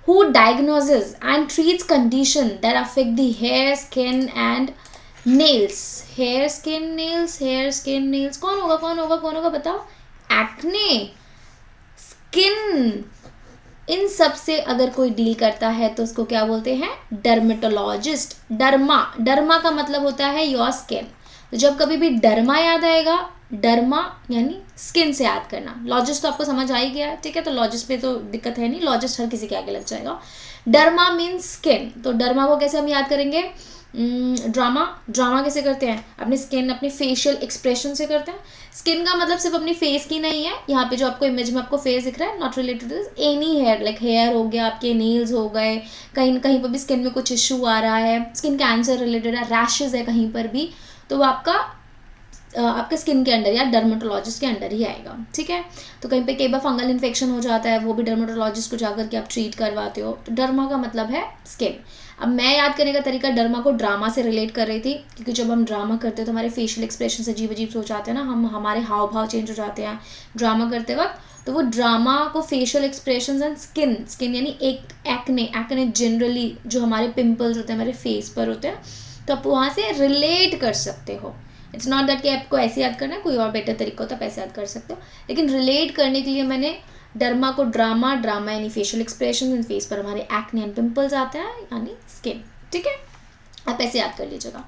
Who diagnoses and treats condition that affect the hair, skin and nails. Hair skin nails कौन होगा बताओ. Acne, skin, इन सब से अगर कोई डील करता है तो उसको क्या बोलते हैं, डर्मेटोलॉजिस्ट. डर्मा का मतलब होता है योर स्किन. तो जब कभी भी डर्मा याद आएगा, डर्मा यानी स्किन से याद करना. लॉजिस्ट तो आपको समझ आ ही गया, ठीक है. तो लॉजिस्ट पे तो दिक्कत है नहीं, लॉजिस्ट हर किसी के आगे लग जाएगा. Derma means skin. तो डर्मा को कैसे हम याद करेंगे, ड्रामा कैसे करते हैं, अपनी स्किन, अपनी फेशियल एक्सप्रेशन से करते हैं. स्किन का मतलब सिर्फ अपनी फेस की नहीं है. यहाँ पे जो आपको इमेज में आपको फेस दिख रहा है, not related to this, any hair, like hair हो गया, आपके नेल्स हो गए, कहीं कहीं पर भी स्किन में कुछ इशू आ रहा है, स्किन कैंसर रिलेटेड है, रैशेज है कहीं पर भी, तो वो आपके स्किन के अंडर या डर्मेटोलॉजिस्ट के अंडर ही आएगा, ठीक है. तो कहीं पे कई बार फंगल इन्फेक्शन हो जाता है, वो भी डर्मेटोलॉजिस्ट को जाकर के आप ट्रीट करवाते हो. तो डर्मा का मतलब है स्किन. अब मैं याद करने का तरीका डर्मा को ड्रामा से रिलेट कर रही थी, क्योंकि जब हम ड्रामा करते हैं तो हमारे फेशियल एक्सप्रेशन अजीब अजीब से हो जाते हैं ना, हमारे हाव भाव चेंज हो जाते हैं ड्रामा करते वक्त. तो वो ड्रामा को फेशियल एक्सप्रेशन एंड स्किन यानी एक एक्ने जनरली जो हमारे पिंपल्स होते हैं हमारे फेस पर होते हैं, तो आप वहाँ से रिलेट कर सकते हो. इट्स नॉट दैट कि आपको ऐसे याद करना है, कोई और बेटर तरीका होता है, आप ऐसे याद कर सकते हो. लेकिन रिलेट करने के लिए मैंने डर्मा को ड्रामा यानी फेशियल एक्सप्रेशन, फेस पर हमारे एक्ने एंड पिंपल्स आते हैं यानी स्किन, ठीक है. आप ऐसे याद कर लीजिएगा.